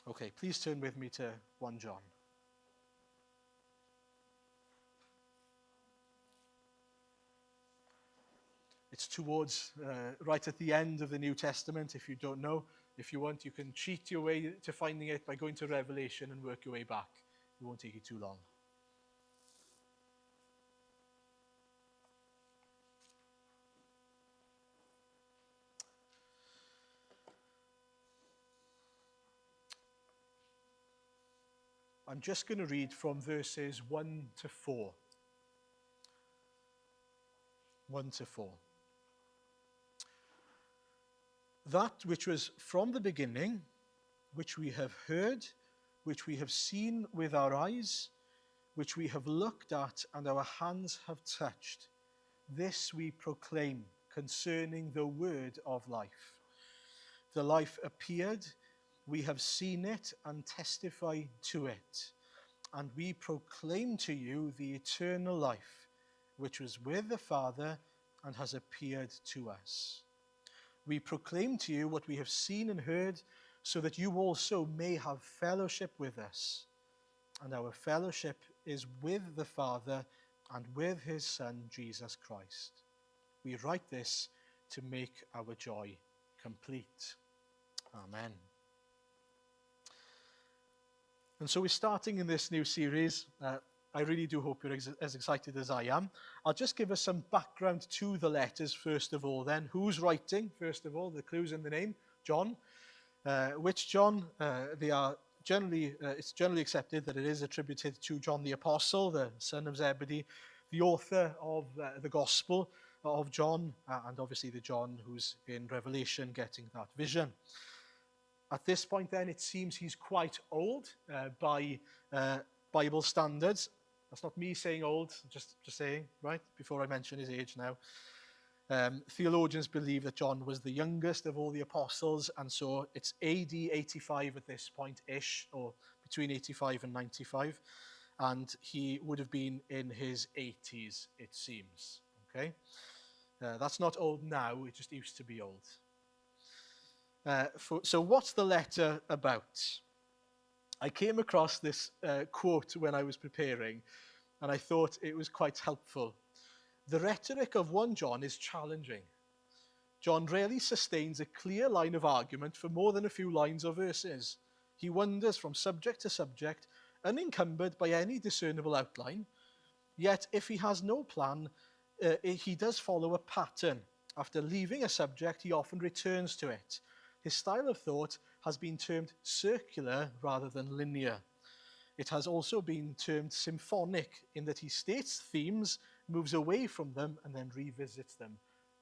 Okay, please turn with me to 1 John. It's towards, right at the end of the New Testament, if you don't know. If you want, you can cheat your way to finding it by going to Revelation and work your way back. It won't take you too long. I'm just going to read from verses 1 to 4. 1 to 4. That which was from the beginning, which we have heard, which we have seen with our eyes, which we have looked at and our hands have touched, this we proclaim concerning the word of life. The life appeared, we have seen it and testify to it. And we proclaim to you the eternal life, which was with the Father and has appeared to us. We proclaim to you what we have seen and heard, so that you also may have fellowship with us. And our fellowship is with the Father and with his Son, Jesus Christ. We write this to make our joy complete. Amen. And so we're starting in this new series. I really do hope you're as excited as I am. I'll just give us some background to the letters first of all then. Who's writing, first of all? The clue's in the name, John. Which John? They are generally, it's generally accepted that it is attributed to John the Apostle, the son of Zebedee, the author of the Gospel of John, and obviously the John who's in Revelation getting that vision. At this point then, it seems he's quite old by Bible standards. That's not me saying old, just saying, right, before I mention his age now. Theologians believe that John was the youngest of all the apostles, and so it's AD 85 at this point-ish, or between 85 and 95, and he would have been in his 80s, it seems, okay? That's not old now, it just used to be old. So what's the letter about? I came across this quote when I was preparing, and I thought it was quite helpful. The rhetoric of 1 John is challenging. John rarely sustains a clear line of argument for more than a few lines or verses. He wanders from subject to subject, unencumbered by any discernible outline. Yet, if he has no plan, he does follow a pattern. After leaving a subject, he often returns to it. His style of thought has been termed circular rather than linear. It has also been termed symphonic in that he states themes, moves away from them, and then revisits them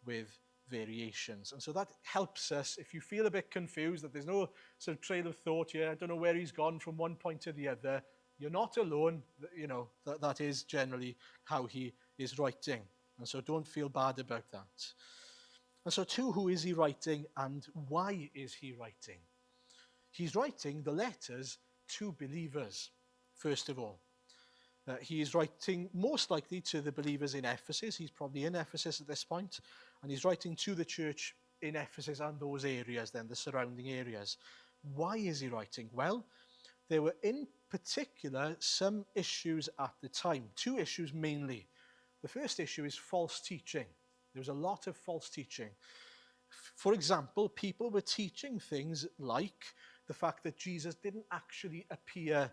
with variations. And so that helps us, if you feel a bit confused, that there's no sort of trail of thought here, I don't know where he's gone from one point to the other, you're not alone. You know, that is generally how he is writing. And so don't feel bad about that. And so to who is he writing and why is he writing? He's writing the letters to believers, first of all. He is writing most likely to the believers in Ephesus. He's probably in Ephesus at this point, and he's writing to the church in Ephesus and those areas then, the surrounding areas. Why is he writing? Well, there were in particular some issues at the time, two issues mainly. The first issue is false teaching. There was a lot of false teaching. For example, people were teaching things like the fact that Jesus didn't actually appear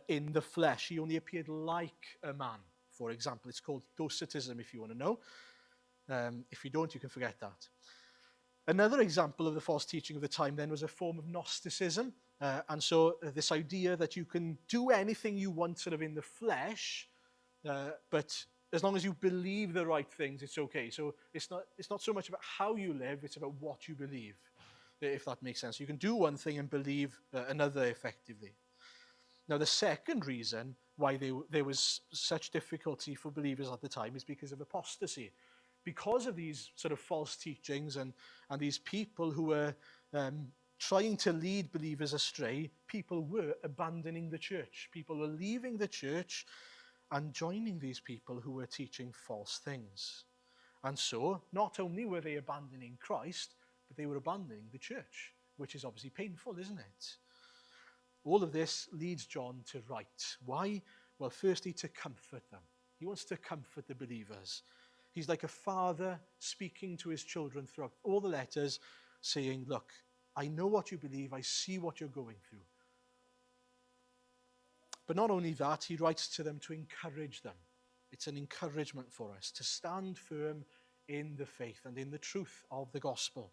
in the flesh. He only appeared like a man, for example. It's called Docetism, if you want to know. If you don't, you can forget that. Another example of the false teaching of the time then was a form of Gnosticism. And so this idea that you can do anything you want sort of in the flesh, but as long as you believe the right things, it's okay. So it's not so much about how you live, it's about what you believe, if that makes sense. You can do one thing and believe another effectively. Now, the second reason why there was such difficulty for believers at the time is because of apostasy. Because of these sort of false teachings and these people who were trying to lead believers astray, people were abandoning the church. People were leaving the church and joining these people who were teaching false things. And so, not only were they abandoning Christ, but they were abandoning the church, which is obviously painful, isn't it? All of this leads John to write. Why? Well, firstly, to comfort them. He wants to comfort the believers. He's like a father speaking to his children throughout all the letters, saying, look, I know what you believe. I see what you're going through. But not only that, he writes to them to encourage them. It's an encouragement for us to stand firm in the faith and in the truth of the gospel.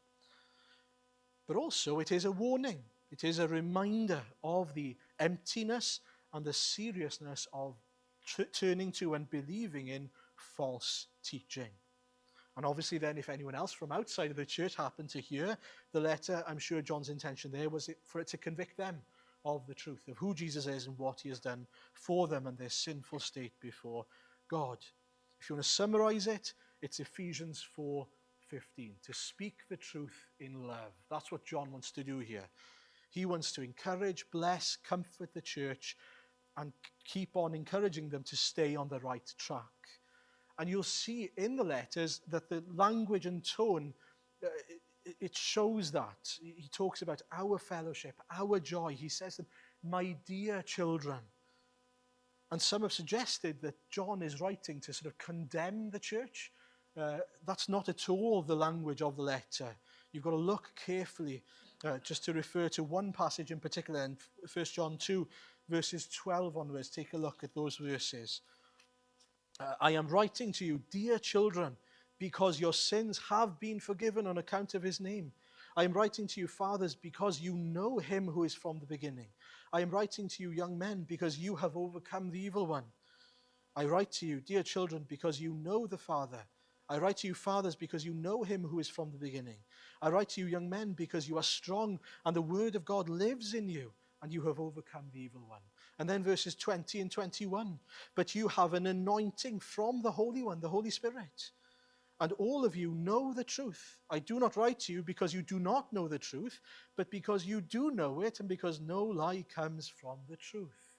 But also it is a warning. It is a reminder of the emptiness and the seriousness of turning to and believing in false teaching. And obviously then, if anyone else from outside of the church happened to hear the letter, I'm sure John's intention there was for it to convict them of the truth of who Jesus is and what he has done for them and their sinful state before God. If you want to summarize it, it's Ephesians 4:15, to speak the truth in love. That's what John wants to do here. He wants to encourage, bless, comfort the church, and keep on encouraging them to stay on the right track. And you'll see in the letters that the language and tone, it shows that. He talks about our fellowship, our joy. He says, my dear children. And some have suggested that John is writing to sort of condemn the church. That's not at all the language of the letter. You've got to look carefully, just to refer to one passage in particular, in 1 John 2, verses 12 onwards. Take a look at those verses. I am writing to you, dear children, because your sins have been forgiven on account of his name. I am writing to you, fathers, because you know him who is from the beginning. I am writing to you, young men, because you have overcome the evil one. I write to you, dear children, because you know the Father. I write to you, fathers, because you know him who is from the beginning. I write to you, young men, because you are strong, and the word of God lives in you, and you have overcome the evil one. And then verses 20 and 21. But you have an anointing from the Holy One, the Holy Spirit. And all of you know the truth. I do not write to you because you do not know the truth, but because you do know it, and because no lie comes from the truth.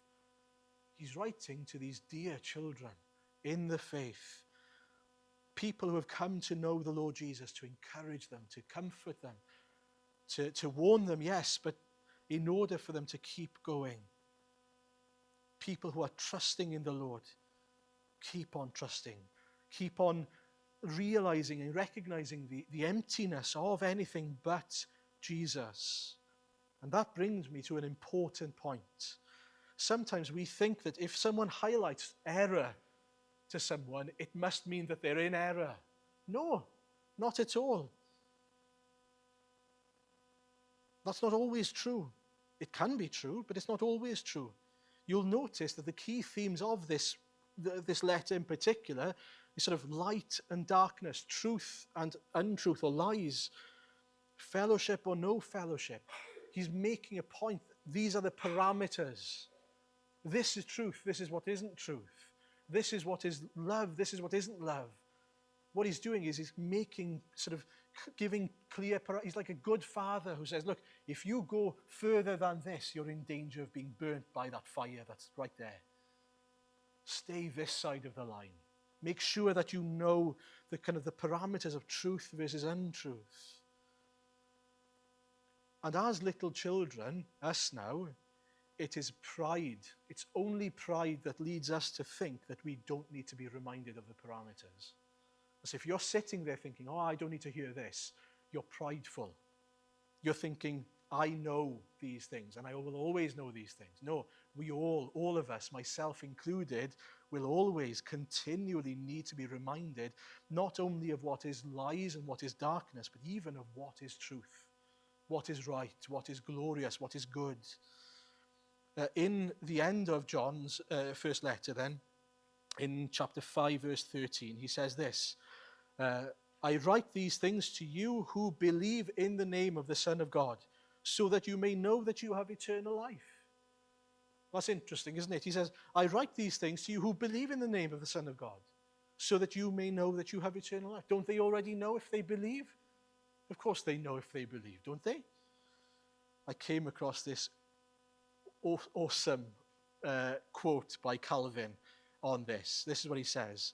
He's writing to these dear children in the faith, people who have come to know the Lord Jesus, to encourage them, to comfort them, to warn them, yes, but in order for them to keep going. People who are trusting in the Lord, keep on trusting, keep on realizing and recognizing the emptiness of anything but Jesus. And that brings me to an important point. Sometimes we think that if someone highlights error to someone, it must mean that they're in error. No, not at all. That's not always true. It can be true, but it's not always true. You'll notice that the key themes of this letter in particular is sort of light and darkness, truth and untruth or lies, fellowship or no fellowship. He's making a point. These are the parameters. This is truth. This is what isn't truth. This is what is love. This is what isn't love. What he's doing is he's making sort of giving clear, he's like a good father who says, look, if you go further than this, you're in danger of being burnt by that fire that's right there. Stay this side of the line. Make sure that you know the kind of the parameters of truth versus untruth. And as little children, us now, it is pride. It's only pride that leads us to think that we don't need to be reminded of the parameters. So if you're sitting there thinking, oh, I don't need to hear this, you're prideful. You're thinking, I know these things and I will always know these things. No, we all of us, myself included, will always continually need to be reminded not only of what is lies and what is darkness, but even of what is truth, what is right, what is glorious, what is good. In the end of John's first letter then, in chapter 5, verse 13, he says this, I write these things to you who believe in the name of the Son of God, so that you may know that you have eternal life. That's interesting, isn't it? He says, I write these things to you who believe in the name of the Son of God, so that you may know that you have eternal life. Don't they already know if they believe? Of course they know if they believe, don't they? I came across this awesome quote by Calvin on this. This is what he says.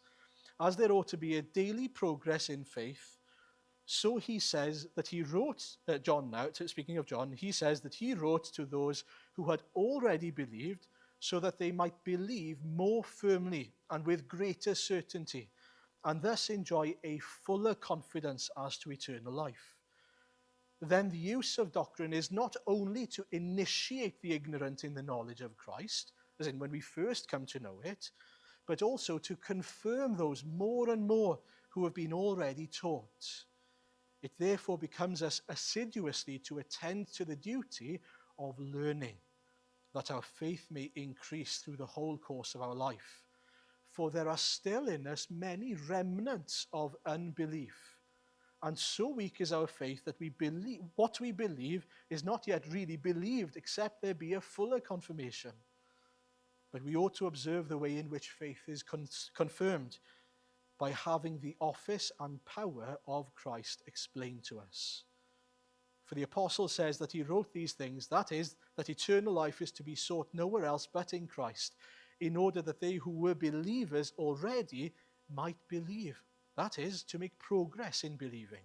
As there ought to be a daily progress in faith, So he says that he wrote, John now, speaking of John, he says that he wrote to those who had already believed so that they might believe more firmly and with greater certainty, and thus enjoy a fuller confidence as to eternal life. Then the use of doctrine is not only to initiate the ignorant in the knowledge of Christ, as in when we first come to know it, but also to confirm those more and more who have been already taught. It therefore becomes us assiduously to attend to the duty of learning, that our faith may increase through the whole course of our life. For there are still in us many remnants of unbelief. And so weak is our faith that what we believe is not yet really believed, except there be a fuller confirmation. But we ought to observe the way in which faith is confirmed, by having the office and power of Christ explained to us. For the apostle says that he wrote these things, that is, that eternal life is to be sought nowhere else but in Christ, in order that they who were believers already might believe. That is, to make progress in believing.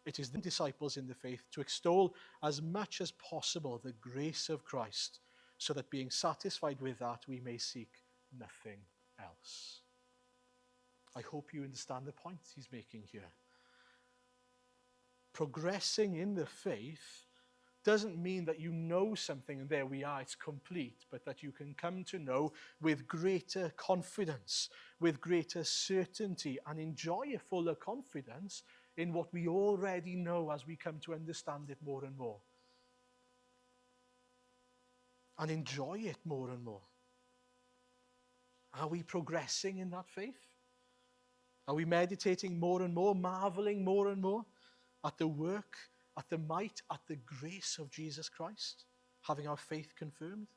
It is the disciples in the faith to extol as much as possible the grace of Christ, so that being satisfied with that, we may seek nothing else. I hope you understand the point he's making here. Progressing in the faith doesn't mean that you know something and there we are, it's complete, but that you can come to know with greater confidence, with greater certainty, and enjoy a fuller confidence in what we already know as we come to understand it more and more. And enjoy it more and more. Are we progressing in that faith? Are we meditating more and more, marveling more and more at the work, at the might, at the grace of Jesus Christ, having our faith confirmed?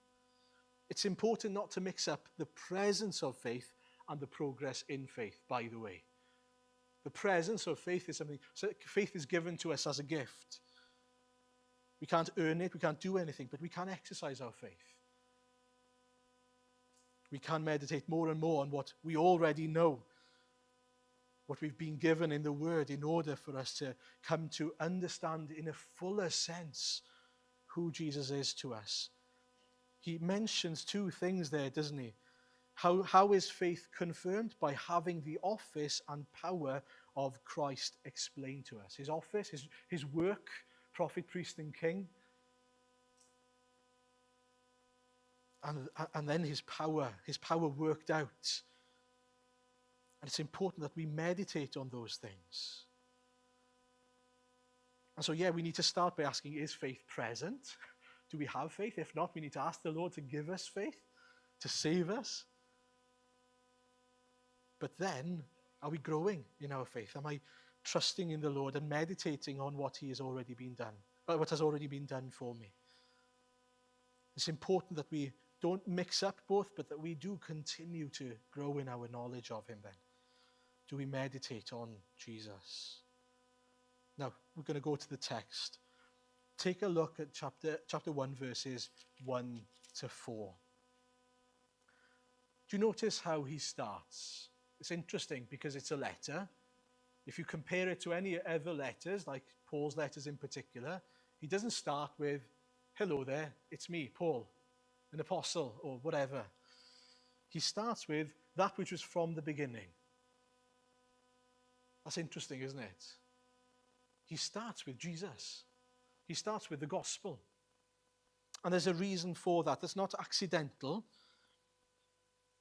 It's important not to mix up the presence of faith and the progress in faith, by the way. The presence of faith is something, so faith is given to us as a gift. We can't earn it, we can't do anything, but we can exercise our faith. We can meditate more and more on what we already know, what we've been given in the Word, in order for us to come to understand in a fuller sense who Jesus is to us. He mentions two things there, doesn't he? How is faith confirmed? By having the office and power of Christ explained to us. His office, his work, prophet, priest, and king. And then his power worked out. And it's important that we meditate on those things. And so, we need to start by asking, is faith present? Do we have faith? If not, we need to ask the Lord to give us faith, to save us. But then, are we growing in our faith? Am I trusting in the Lord and meditating on what has already been done for me? It's important that we don't mix up both, but that we do continue to grow in our knowledge of him then. Do we meditate on Jesus? Now, we're going to go to the text. Take a look at chapter 1, verses 1 to 4. Do you notice how he starts? It's interesting because it's a letter. If you compare it to any other letters, like Paul's letters in particular, he doesn't start with, hello there, it's me, Paul, an apostle, or whatever. He starts with that which was from the beginning. That's interesting, isn't it? He starts with Jesus. He starts with the gospel. And there's a reason for that. That's not accidental.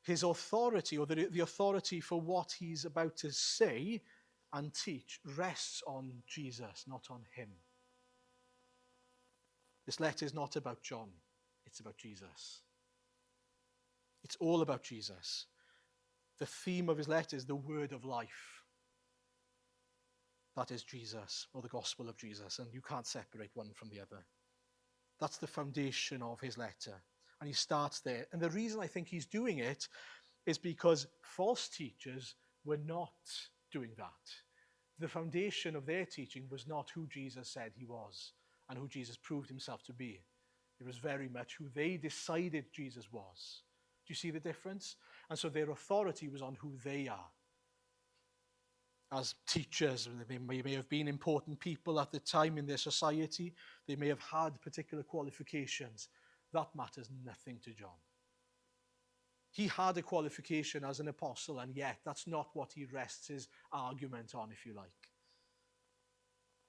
His authority, or the authority for what he's about to say and teach, rests on Jesus, not on him. This letter is not about John. It's about Jesus. It's all about Jesus. The theme of his letter is the word of life. That is Jesus, or the gospel of Jesus, and you can't separate one from the other. That's the foundation of his letter, and he starts there. And the reason I think he's doing it is because false teachers were not doing that. The foundation of their teaching was not who Jesus said he was and who Jesus proved himself to be. It was very much who they decided Jesus was. Do you see the difference? And so their authority was on who they are. as teachers. They may have been important people at the time in their society. They may have had particular qualifications. That matters nothing to John. He had a qualification as an apostle, and yet that's not what he rests his argument on, if you like.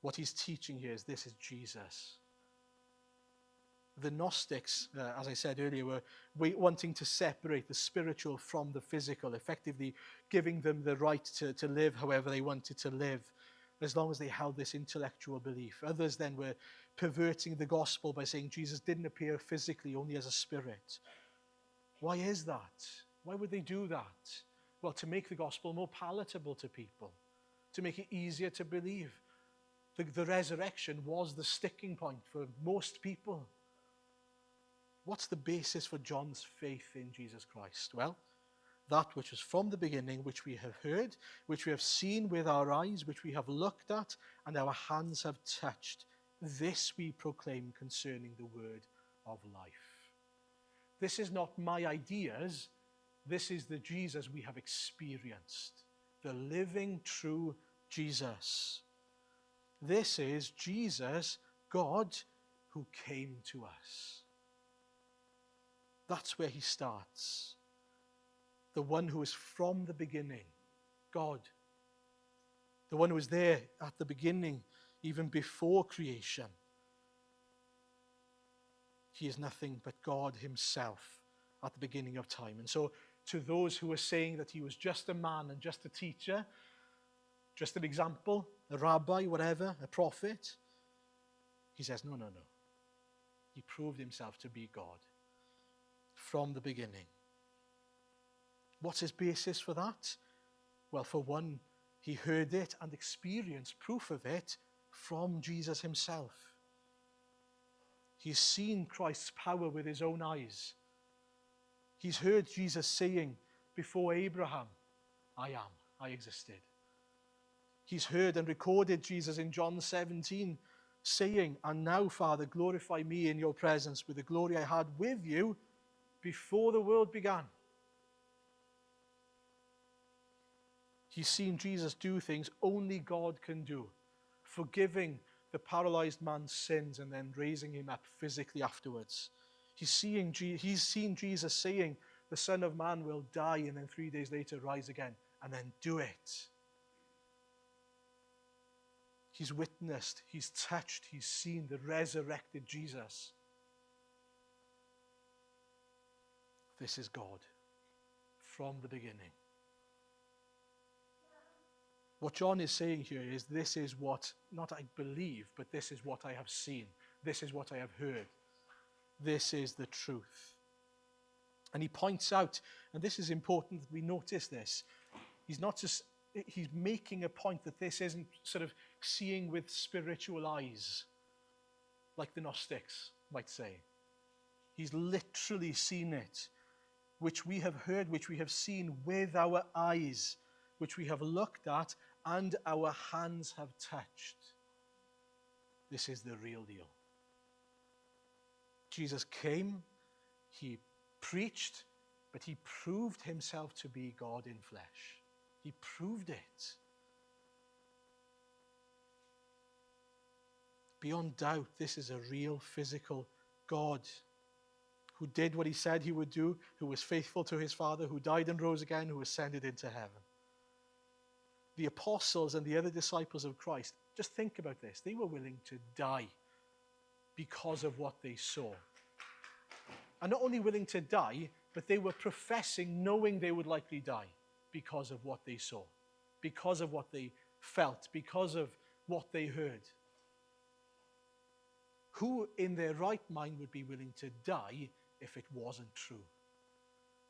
What he's teaching here is this is Jesus. The Gnostics, as I said earlier, were wanting to separate the spiritual from the physical, effectively giving them the right to live however they wanted to live, as long as they held this intellectual belief. Others then were perverting the gospel by saying Jesus didn't appear physically, only as a spirit. Why is that? Why would they do that? Well, to make the gospel more palatable to people, to make it easier to believe. The resurrection was the sticking point for most people. What's the basis for John's faith in Jesus Christ? Well, that which was from the beginning, which we have heard, which we have seen with our eyes, which we have looked at, and our hands have touched. This we proclaim concerning the word of life. This is not my ideas. This is the Jesus we have experienced. The living, true Jesus. This is Jesus, God, who came to us. That's where he starts. The one who is from the beginning, God. The one who was there at the beginning, even before creation. He is nothing but God himself at the beginning of time. And so to those who are saying that he was just a man and just a teacher, just an example, a rabbi, whatever, a prophet, he says, no. He proved himself to be God from the beginning. What's his basis for that? Well, for one, he heard it and experienced proof of it from Jesus himself. He's seen Christ's power with his own eyes. He's heard Jesus saying, before Abraham, I am, I existed. He's heard and recorded Jesus in John 17 saying, and now, Father, glorify me in your presence with the glory I had with you before the world began. He's seen Jesus do things only God can do, forgiving the paralyzed man's sins and then raising him up physically afterwards. He's seen Jesus saying, the Son of Man will die and then 3 days later rise again, and then do it. He's witnessed, he's touched, he's seen the resurrected Jesus. This is God from the beginning. What John is saying here is this is what, not I believe, but this is what I have seen. This is what I have heard. This is the truth. And he points out, and this is important that we notice this, he's making a point that this isn't sort of seeing with spiritual eyes, like the Gnostics might say. He's literally seen it, which we have heard, which we have seen with our eyes, which we have looked at, and our hands have touched. This is the real deal. Jesus came, he preached, but he proved himself to be God in flesh. He proved it. Beyond doubt, this is a real physical God who did what he said he would do, who was faithful to his Father, who died and rose again, who ascended into heaven. The apostles and the other disciples of Christ, just think about this. They were willing to die because of what they saw. And not only willing to die, but they were professing knowing they would likely die because of what they saw, because of what they felt, because of what they heard. Who in their right mind would be willing to die if it wasn't true?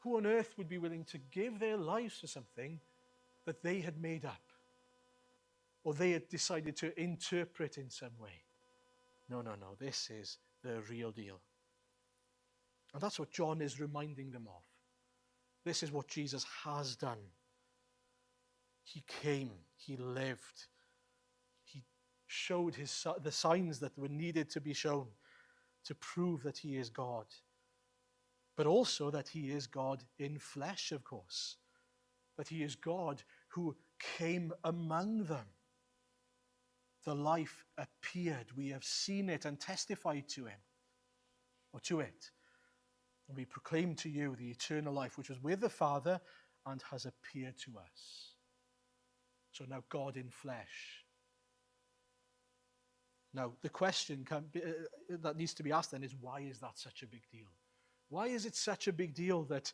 Who on earth would be willing to give their lives for something that they had made up or they had decided to interpret in some way? No. This is the real deal. And that's what John is reminding them of. This is what Jesus has done. He came, he lived, he showed the signs that were needed to be shown to prove that he is God. But also that he is God in flesh, of course. That he is God who came among them. The life appeared. We have seen it and testified to him, or to it. And we proclaim to you the eternal life which was with the Father and has appeared to us. So now God in flesh. Now the question that needs to be asked then is, why is that such a big deal? Why is it such a big deal that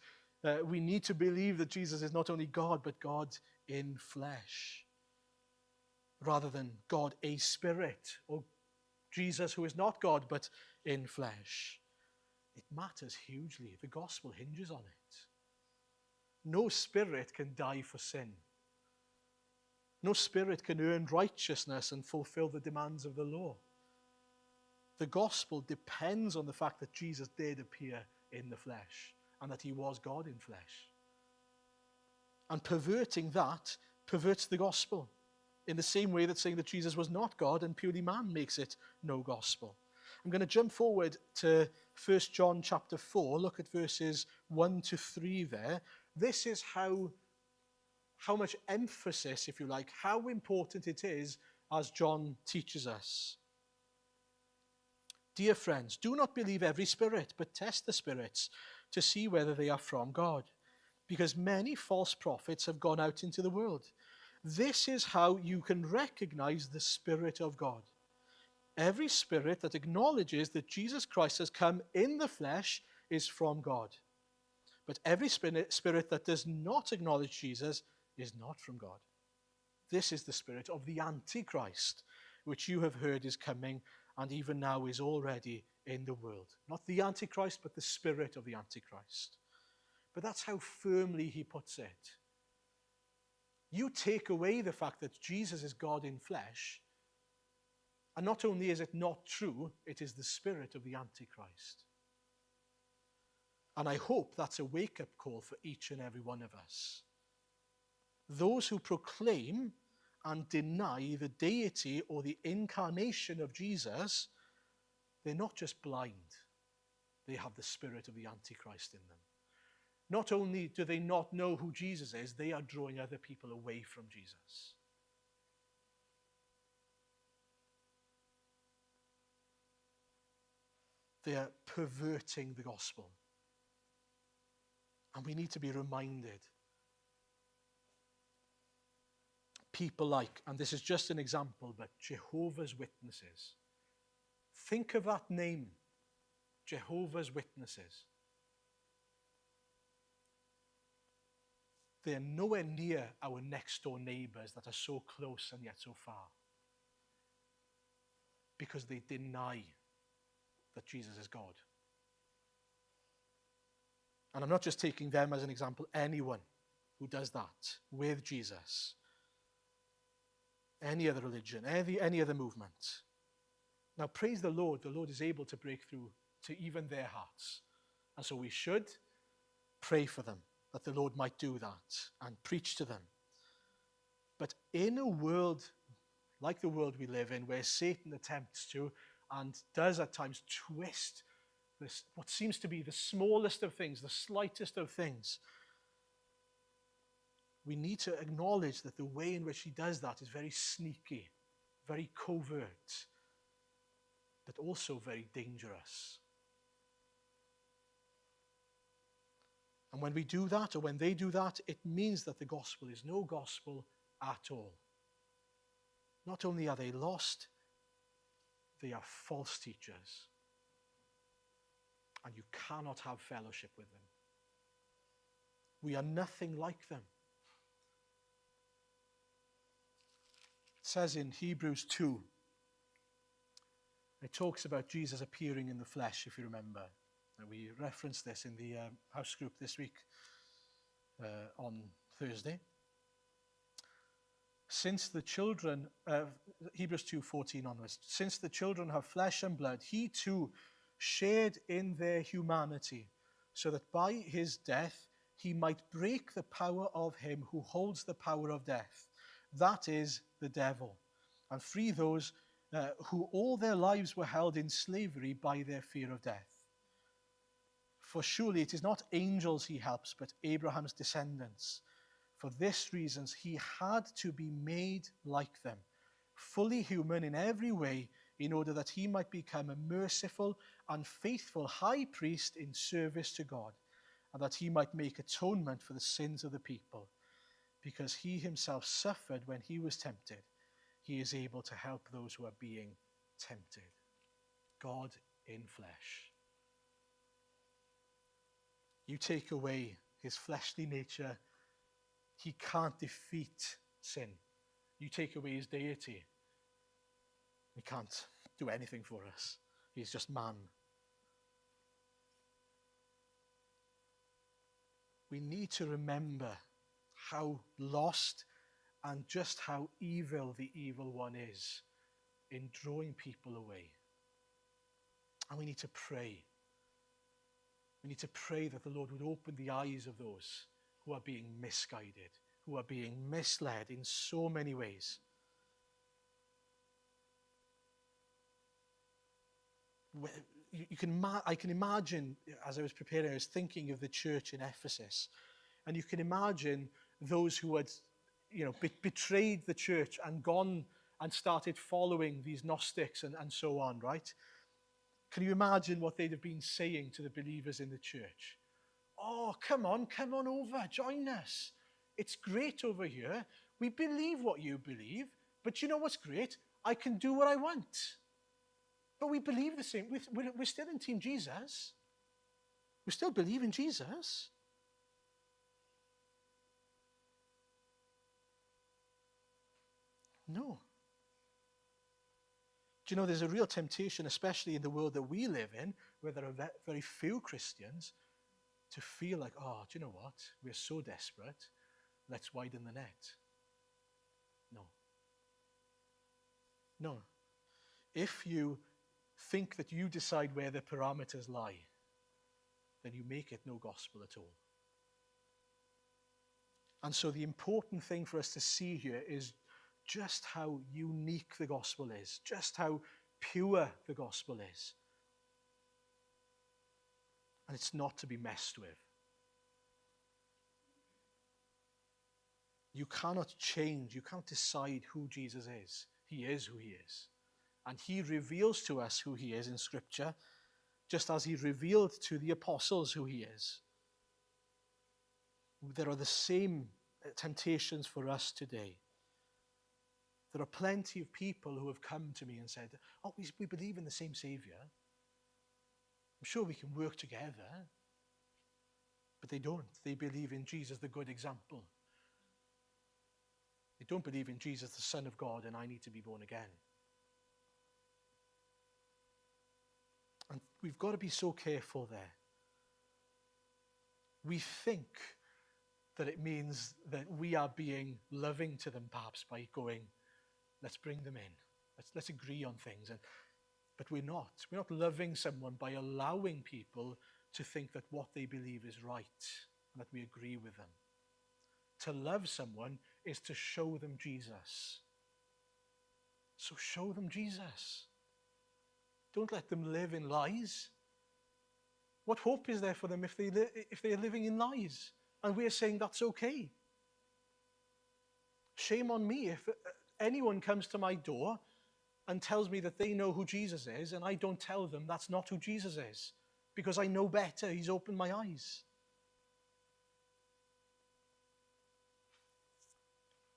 we need to believe that Jesus is not only God, but God in flesh, rather than God a spirit, or Jesus who is not God, but in flesh? It matters hugely. The gospel hinges on it. No spirit can die for sin. No spirit can earn righteousness and fulfill the demands of the law. The gospel depends on the fact that Jesus did appear in the flesh and that he was God in flesh. And perverting that perverts the gospel in the same way that saying that Jesus was not God and purely man makes it no gospel. I'm going to jump forward to 1 John chapter 4. Look at verses 1 to 3 there. This is how much emphasis, if you like, how important it is as John teaches us. Dear friends, do not believe every spirit, but test the spirits to see whether they are from God, because many false prophets have gone out into the world. This is how you can recognize the Spirit of God. Every spirit that acknowledges that Jesus Christ has come in the flesh is from God. But every spirit that does not acknowledge Jesus is not from God. This is the spirit of the Antichrist, which you have heard is coming and even now is already in the world. Not the Antichrist, but the spirit of the Antichrist. But that's how firmly he puts it. You take away the fact that Jesus is God in flesh, and not only is it not true, it is the spirit of the Antichrist. And I hope that's a wake-up call for each and every one of us. Those who proclaim and deny the deity or the incarnation of Jesus, they're not just blind, they have the spirit of the Antichrist in them. Not only do they not know who Jesus is, they are drawing other people away from Jesus. They are perverting the gospel. And we need to be reminded. People like, and this is just an example, but Jehovah's Witnesses. Think of that name, Jehovah's Witnesses. They are nowhere near our next door neighbors that are so close and yet so far. Because they deny that Jesus is God. And I'm not just taking them as an example, anyone who does that with Jesus. Any other religion, any other movement. Now praise the Lord is able to break through to even their hearts. And so we should pray for them, that the Lord might do that and preach to them. But in a world like the world we live in, where Satan attempts to and does at times twist this, what seems to be the smallest of things, the slightest of things, we need to acknowledge that the way in which he does that is very sneaky, very covert, but also very dangerous. And when we do that, or when they do that, it means that the gospel is no gospel at all. Not only are they lost, they are false teachers. And you cannot have fellowship with them. We are nothing like them. It says in Hebrews 2, it talks about Jesus appearing in the flesh, if you remember. And we referenced this in the house group this week on Thursday. Since the children, Hebrews 2:14 onwards, since the children have flesh and blood, he too shared in their humanity, so that by his death he might break the power of him who holds the power of death, that is, the devil, and free those who all their lives were held in slavery by their fear of death. For surely it is not angels he helps, but Abraham's descendants. For this reason, he had to be made like them, fully human in every way, in order that he might become a merciful and faithful high priest in service to God, and that he might make atonement for the sins of the people. Because he himself suffered when he was tempted, he is able to help those who are being tempted. God in flesh. You take away his fleshly nature, he can't defeat sin. You take away his deity, he can't do anything for us. He's just man. We need to remember how lost and just how evil the evil one is in drawing people away. And we need to pray. We need to pray that the Lord would open the eyes of those who are being misguided, who are being misled in so many ways. I can imagine, as I was preparing, I was thinking of the church in Ephesus, and you can imagine those who had, betrayed the church and gone and started following these Gnostics and so on, right? Can you imagine what they'd have been saying to the believers in the church? Oh, come on over, join us. It's great over here. We believe what you believe, but you know what's great? I can do what I want. But we believe the same. We're still in Team Jesus. We still believe in Jesus. No. Do you know there's a real temptation, especially in the world that we live in, where there are very few Christians, to feel like, oh, do you know what? We're so desperate. Let's widen the net. No. No. If you think that you decide where the parameters lie, then you make it no gospel at all. And so the important thing for us to see here is just how unique the gospel is, just how pure the gospel is. And it's not to be messed with. You cannot change, you can't decide who Jesus is. He is who he is. And he reveals to us who he is in Scripture, just as he revealed to the apostles who he is. There are the same temptations for us today. There are plenty of people who have come to me and said, oh, we believe in the same Savior. I'm sure we can work together. But they don't. They believe in Jesus, the good example. They don't believe in Jesus, the Son of God, and I need to be born again. And we've got to be so careful there. We think that it means that we are being loving to them, perhaps, by going, let's bring them in. Let's agree on things. But we're not. We're not loving someone by allowing people to think that what they believe is right and that we agree with them. To love someone is to show them Jesus. So show them Jesus. Don't let them live in lies. What hope is there for them if they're living in lies? And we're saying that's okay. Shame on me if anyone comes to my door and tells me that they know who Jesus is, and I don't tell them that's not who Jesus is, because I know better. He's opened my eyes.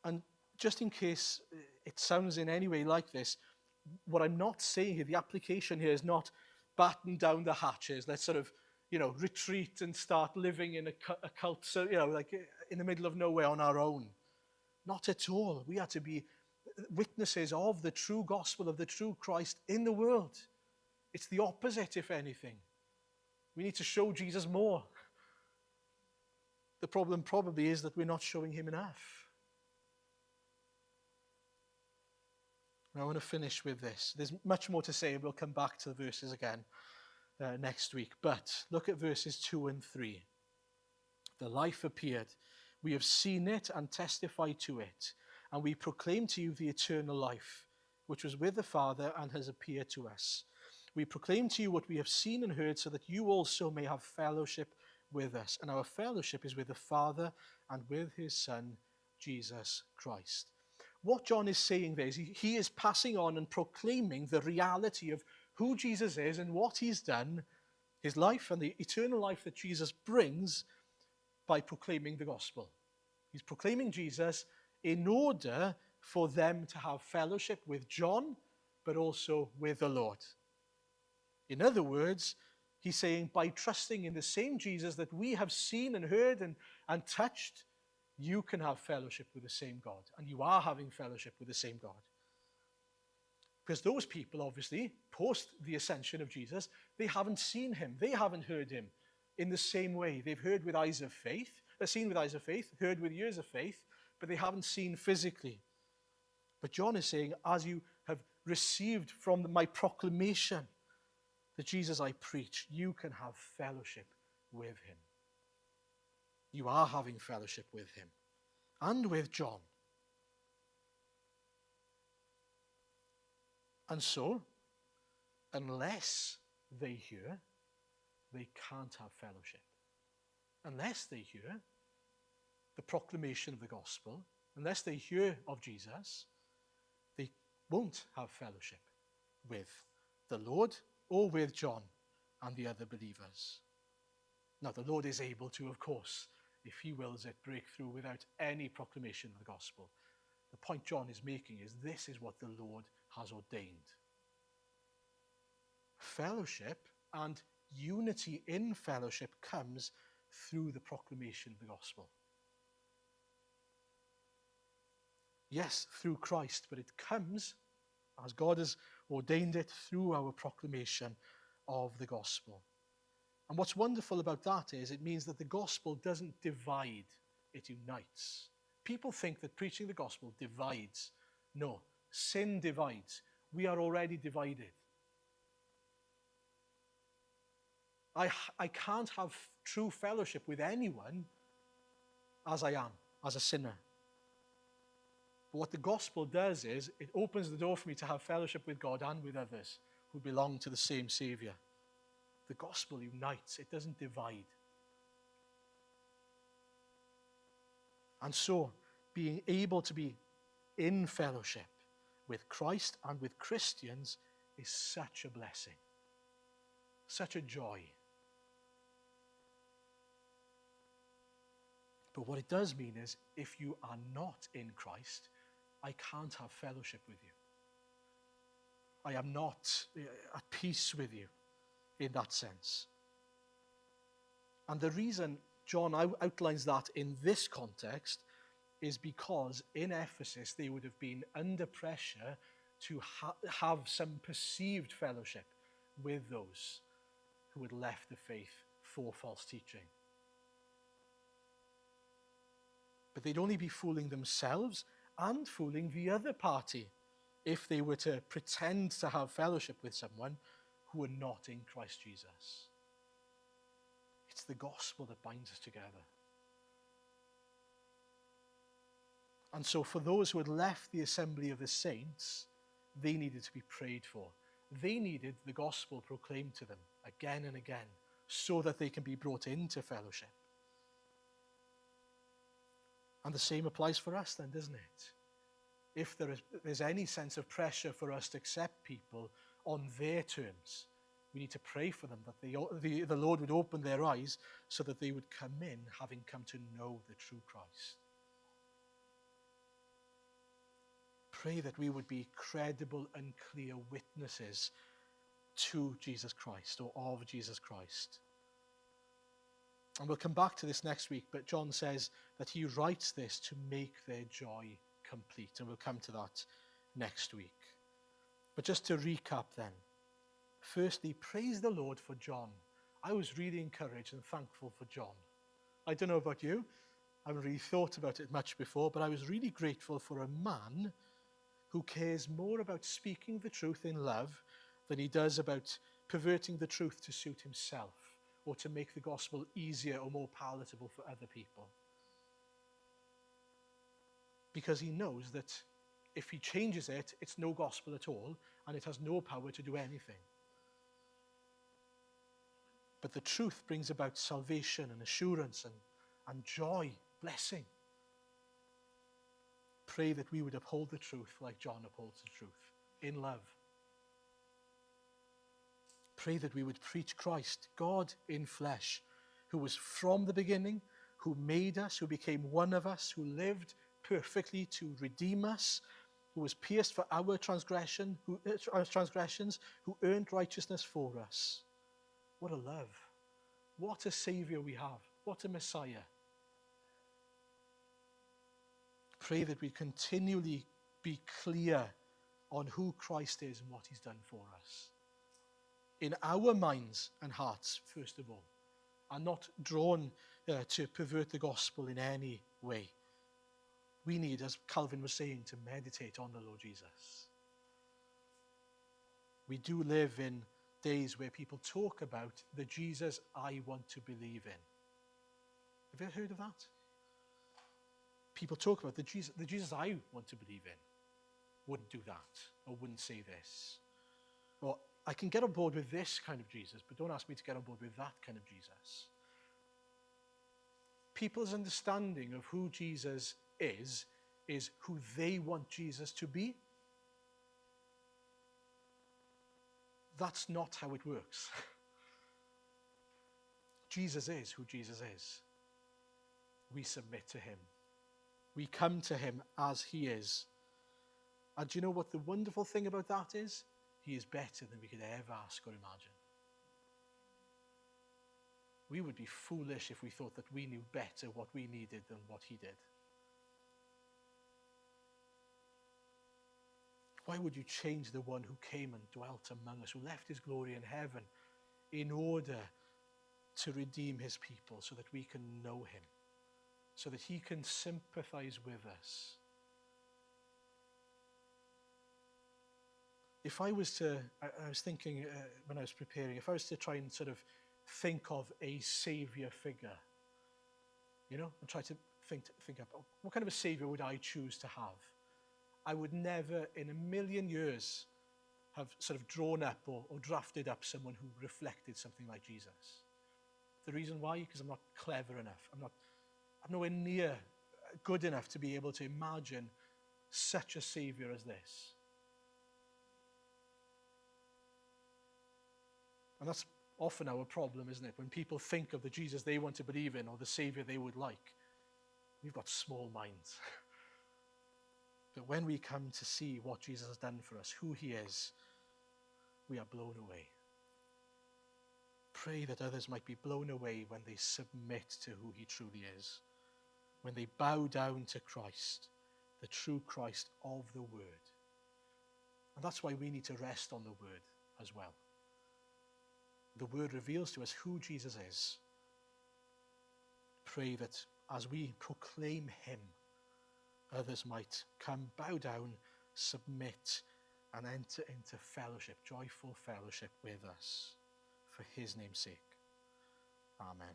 And just in case it sounds in any way like this, what I'm not saying here, the application here is not batten down the hatches. Let's sort of, retreat and start living in a cult, so, like in the middle of nowhere on our own. Not at all. We are to be witnesses of the true gospel, of the true Christ in the world. It's the opposite, if anything. We need to show Jesus more. The problem probably is that we're not showing him enough. And I want to finish with this. There's much more to say. We'll come back to the verses again next week. But look at verses 2 and 3. The life appeared. We have seen it and testify to it. And we proclaim to you the eternal life, which was with the Father and has appeared to us. We proclaim to you what we have seen and heard, so that you also may have fellowship with us. And our fellowship is with the Father and with his Son, Jesus Christ. What John is saying there is he is passing on and proclaiming the reality of who Jesus is and what he's done, his life and the eternal life that Jesus brings by proclaiming the gospel. He's proclaiming Jesus in order for them to have fellowship with John, but also with the Lord. In other words, he's saying by trusting in the same Jesus that we have seen and heard and touched, you can have fellowship with the same God. And you are having fellowship with the same God. Because those people, obviously, post the ascension of Jesus, they haven't seen him. They haven't heard him in the same way. They've heard with eyes of faith. They've seen with eyes of faith, heard with ears of faith, but they haven't seen physically. But John is saying, as you have received from my proclamation, the Jesus I preach, you can have fellowship with him. You are having fellowship with him and with John. And so, unless they hear, they can't have fellowship. Unless they hear the proclamation of the gospel, unless they hear of Jesus, they won't have fellowship with the Lord or with John and the other believers. Now, the Lord is able to, of course, if he wills it, break through without any proclamation of the gospel. The point John is making is this is what the Lord has ordained. Fellowship and unity in fellowship comes through the proclamation of the gospel. Yes, through Christ, but it comes, as God has ordained it, through our proclamation of the gospel. And what's wonderful about that is it means that the gospel doesn't divide, it unites. People think that preaching the gospel divides. No, sin divides. We are already divided. I can't have true fellowship with anyone as I am, as a sinner. But what the gospel does is it opens the door for me to have fellowship with God and with others who belong to the same Savior. The gospel unites, it doesn't divide. And so, being able to be in fellowship with Christ and with Christians is such a blessing, such a joy. But what it does mean is, if you are not in Christ, I can't have fellowship with you. I am not at peace with you in that sense. And the reason John outlines that in this context is because in Ephesus they would have been under pressure to have some perceived fellowship with those who had left the faith for false teaching. But they'd only be fooling themselves and fooling the other party if they were to pretend to have fellowship with someone who are not in Christ Jesus. It's the gospel that binds us together. And so for those who had left the assembly of the saints, they needed to be prayed for. They needed the gospel proclaimed to them again and again so that they can be brought into fellowship. And the same applies for us then, doesn't it? If there's any sense of pressure for us to accept people on their terms, we need to pray for them that the Lord would open their eyes so that they would come in having come to know the true Christ. Pray that we would be credible and clear witnesses to Jesus Christ or of Jesus Christ. And we'll come back to this next week, but John says that he writes this to make their joy complete, and we'll come to that next week. But just to recap then, firstly, praise the Lord for John. I was really encouraged and thankful for John. I don't know about you, I haven't really thought about it much before, but I was really grateful for a man who cares more about speaking the truth in love than he does about perverting the truth to suit himself or to make the gospel easier or more palatable for other people. Because he knows that if he changes it, it's no gospel at all, and it has no power to do anything. But the truth brings about salvation and assurance and joy, blessing. Pray that we would uphold the truth like John upholds the truth, in love. Pray that we would preach Christ, God in flesh, who was from the beginning, who made us, who became one of us, who lived perfectly to redeem us, who was pierced for our transgressions, who earned righteousness for us. What a love. What a Saviour we have. What a Messiah. Pray that we continually be clear on who Christ is and what he's done for us. In our minds and hearts, first of all, and not drawn to pervert the gospel in any way. We need, as Calvin was saying, to meditate on the Lord Jesus. We do live in days where people talk about the Jesus I want to believe in. Have you ever heard of that? People talk about the Jesus I want to believe in wouldn't do that, or wouldn't say this. Or I can get on board with this kind of Jesus, but don't ask me to get on board with that kind of Jesus. People's understanding of who Jesus is who they want Jesus to be. That's not how it works. Jesus is who Jesus is. We submit to him. We come to him as he is. And do you know what the wonderful thing about that is? He is better than we could ever ask or imagine. We would be foolish if we thought that we knew better what we needed than what he did. Why would you change the one who came and dwelt among us, who left his glory in heaven in order to redeem his people so that we can know him, so that he can sympathize with us? If I was to, I was thinking when I was preparing, if I was to try and sort of think of a saviour figure, and try to think up, what kind of a saviour would I choose to have? I would never in a million years have sort of drawn up or drafted up someone who reflected something like Jesus. The reason why? Because I'm not clever enough. I'm nowhere near good enough to be able to imagine such a saviour as this. And that's often our problem, isn't it? When people think of the Jesus they want to believe in or the saviour they would like, we've got small minds. But when we come to see what Jesus has done for us, who he is, we are blown away. Pray that others might be blown away when they submit to who he truly is, when they bow down to Christ, the true Christ of the Word. And that's why we need to rest on the Word as well. The Word reveals to us who Jesus is. Pray that as we proclaim him, others might come, bow down, submit, and enter into fellowship, joyful fellowship with us, for his name's sake. Amen.